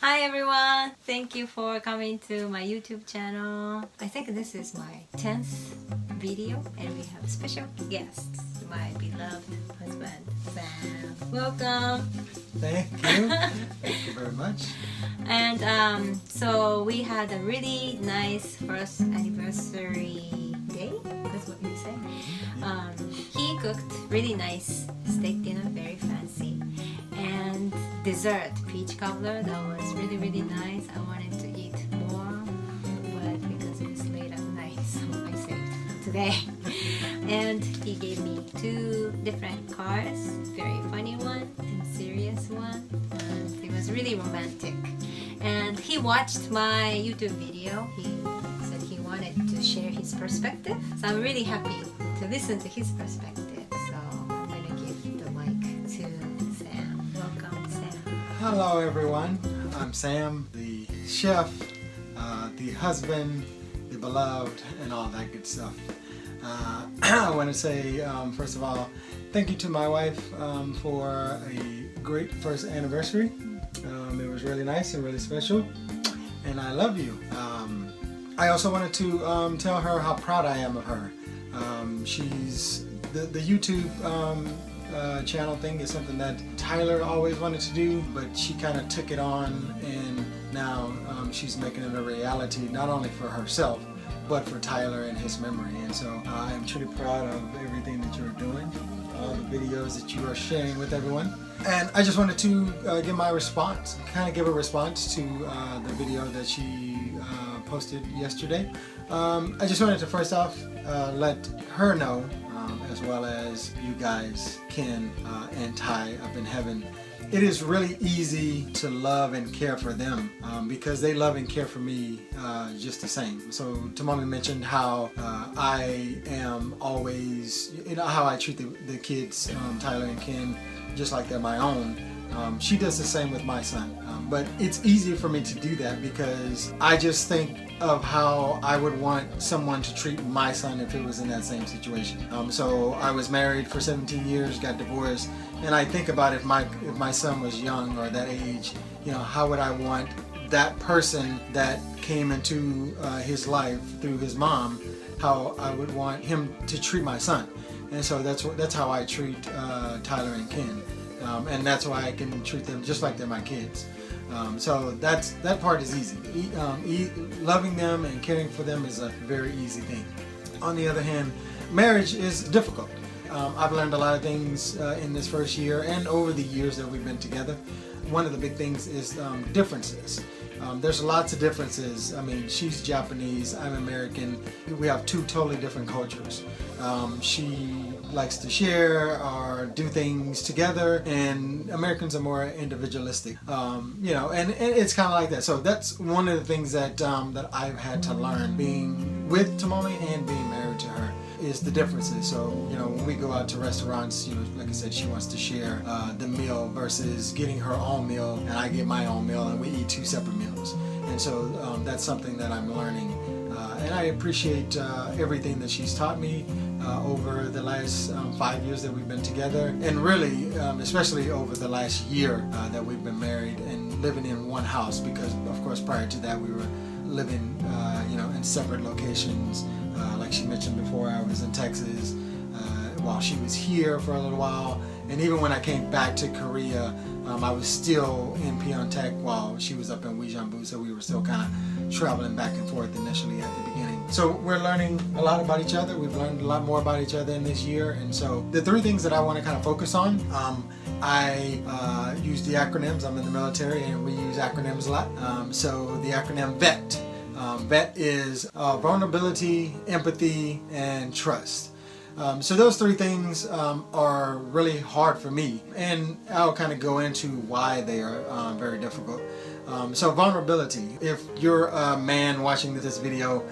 Hi everyone! Thank you for coming to my YouTube channel. I think this is my 10th video and we have special guests. My beloved husband, Sam. Welcome! Thank you. Thank you very much. And so we had a really nice first anniversary day. That's what you say. He cooked really nice steak dinner, very fancy. And dessert, peach cobbler, that was really nice. I wanted to eat more, but because it was late at night, so I saved today. And he gave me 2 different cards, very funny one and serious one, and it was really romantic. And he watched my YouTube video. He said he wanted to share his perspective, so I'm really happy to listen to his perspective. So I'm gonna give the mic to Sam. Welcome, Sam. Hello everyone. I'm Sam, the chef, the husband, the beloved, and all that good stuff. I want to say, first of all, thank you to my wife for a great first anniversary. It was really nice and really special, and I love you. I also wanted to tell her how proud I am of her. She's the YouTube channel thing is something that Tyler always wanted to do, but she kind of took it on, and now she's making it a reality, not only for herself but for Tyler and his memory. And so I am truly proud of everything that you're doing, all the videos that you are sharing with everyone. And I just wanted to give my response, kind of give a response to the video that she posted yesterday. I just wanted to first off let her know, as well as you guys, Ken and Ty up in heaven, it is really easy to love and care for them because they love and care for me just the same. So Tomomi mentioned how I am always, how I treat the kids, Tyler and Ken, just like they're my own. She does the same with my son. But it's easy for me to do that because I just think of how I would want someone to treat my son if it was in that same situation. So I was married for 17 years, got divorced, and I think about if my son was young or that age, how would I want that person that came into his life through his mom, how I would want him to treat my son. And so that's how I treat Tyler and Ken. And that's why I can treat them just like they're my kids. So that part is easy. Loving them and caring for them is a very easy thing. On the other hand, marriage is difficult. I've learned a lot of things in this first year and over the years that we've been together. One of the big things is differences. There's lots of differences. I mean, she's Japanese, I'm American. We have 2 totally different cultures. She likes to share or do things together, and Americans are more individualistic. And it's kind of like that. So that's one of the things that that I've had to learn being with Tomomi and being married to her, is the differences. So when we go out to restaurants, like I said, she wants to share the meal versus getting her own meal and I get my own meal, and we eat 2 separate meals. And so that's something that I'm learning, and I appreciate everything that she's taught me over the last 5 years that we've been together, and really especially over the last year that we've been married and living in one house, because of course prior to that we were living in separate locations. Like she mentioned before, I was in Texas while she was here for a little while, and even when I came back to Korea, I was still in Pyeongtaek while she was up in Uijeonbu, so we were still kind of traveling back and forth initially at the beginning. So we're learning a lot about each other. We've learned a lot more about each other in this year, and so the 3 things that I want to kind of focus on, I use the acronyms. I'm in the military and we use acronyms a lot. So the acronym VET. VET is vulnerability, empathy, and trust. So those 3 things are really hard for me, and I'll kind of go into why they are very difficult. So vulnerability, if you're a man watching this video,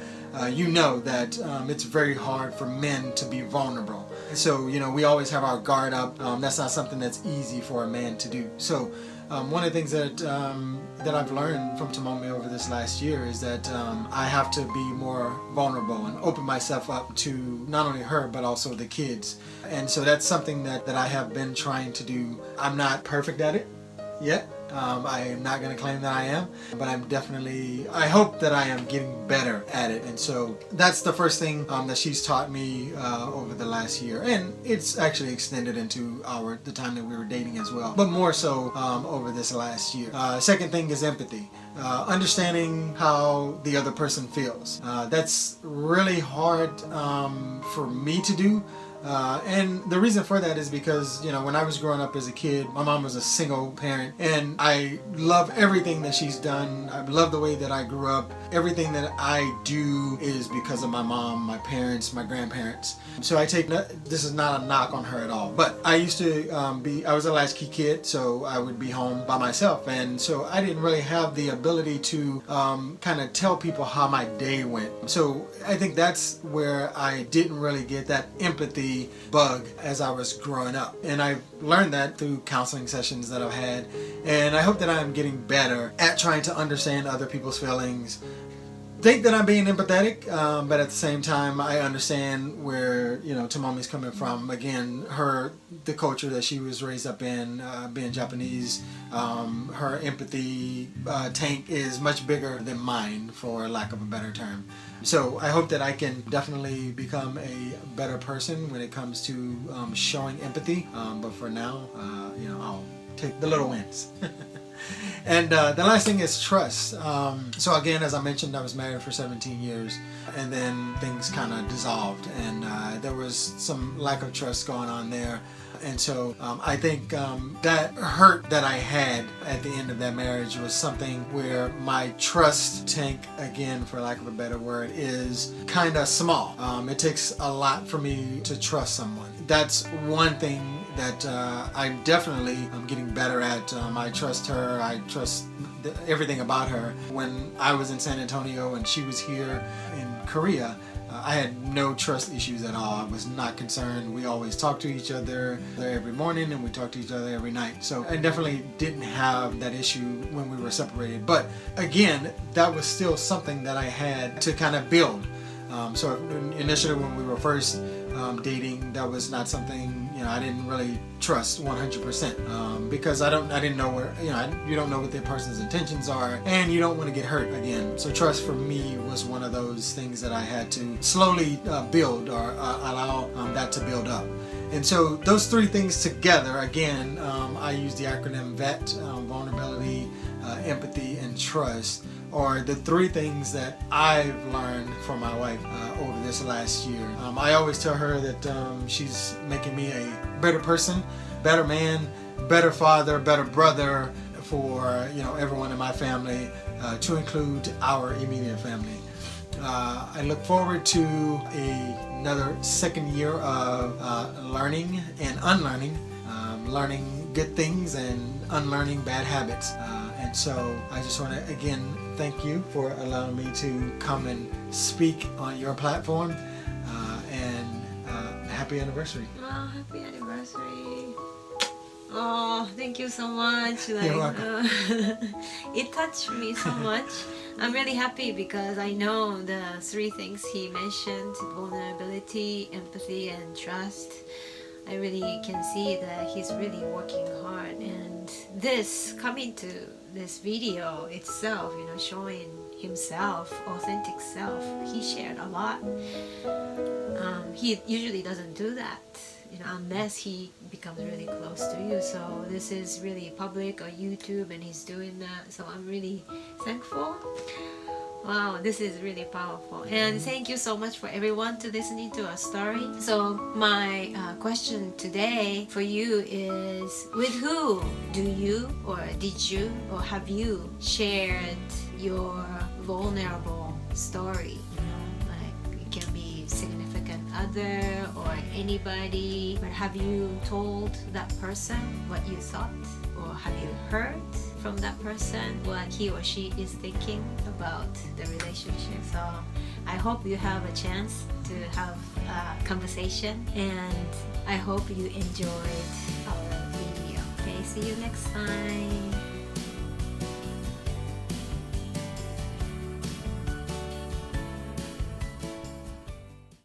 you know that it's very hard for men to be vulnerable. So we always have our guard up. That's not something that's easy for a man to do. So one of the things that I've learned from Tomomi over this last year is that I have to be more vulnerable and open myself up to not only her but also the kids. And so that's something that I have been trying to do. I'm not perfect at it yet. I am not going to claim that I am, but I hope that I am getting better at it. And so that's the first thing that she's taught me over the last year. And it's actually extended into the time that we were dating as well, but more so over this last year. Second thing is empathy. Understanding how the other person feels. That's really hard for me to do. And the reason for that is because, when I was growing up as a kid, my mom was a single parent, and I love everything that she's done. I love the way that I grew up. Everything that I do is because of my mom, my parents, my grandparents. So this is not a knock on her at all, but I used to I was a latchkey kid, so I would be home by myself, and so I didn't really have the ability to kind of tell people how my day went. So I think that's where I didn't really get that empathy bug as I was growing up, and I've learned that through counseling sessions that I've had, and I hope that I'm getting better at trying to understand other people's feelings. Think that I'm being empathetic, but at the same time I understand where Tomomi's coming from. Again, the culture that she was raised up in, being Japanese, her empathy tank is much bigger than mine, for lack of a better term. So I hope that I can definitely become a better person when it comes to showing empathy. But for now, I'll take the little wins. And the last thing is trust. So again, as I mentioned, I was married for 17 years, and then things kind of dissolved, and there was some lack of trust going on there. And so I think that hurt that I had at the end of that marriage was something where my trust tank, again, for lack of a better word, is kind of small. It takes a lot for me to trust someone. That's one thing that I'm getting better at. I trust her. I trust everything about her. When I was in San Antonio and she was here in Korea, I had no trust issues at all. I was not concerned. We always talked to each other every morning, and we talked to each other every night. So I definitely didn't have that issue when we were separated. But again, that was still something that I had to kind of build. So initially when we were first dating, that was not something I didn't really trust 100% because I didn't know where you don't know what the person's intentions are, and you don't want to get hurt again. So trust for me was one of those things that I had to slowly build or allow that to build up. And so those three things together, again, I use the acronym VET: vulnerability, empathy, and trust, are the three things that I've learned from my wife over this last year. I always tell her that she's making me a better person, better man, better father, better brother for everyone in my family, to include our immediate family. I look forward to another second year of learning and unlearning, learning good things and unlearning bad habits. And so I just want to again thank you for allowing me to come and speak on your platform, and happy anniversary. Oh, happy anniversary. Oh, thank you so much. You're welcome. It touched me so much. I'm really happy because I know the three things he mentioned: vulnerability, empathy, and trust. I really can see that he's really working hard, and this coming to this video itself, showing himself, authentic self, he shared a lot. He usually doesn't do that, unless he becomes really close to you. So this is really public on YouTube, and he's doing that. So I'm really thankful. Wow, this is really powerful, and thank you so much for everyone to listening to our story. So my question today for you is, with who do you or did you or have you shared your vulnerable story? Like it can be significant other or anybody, but have you told that person what you thought, or have you heard from that person what he or she is thinking about the relationship? So I hope you have a chance to have a conversation, and I hope you enjoyed our video. Okay, see you next time.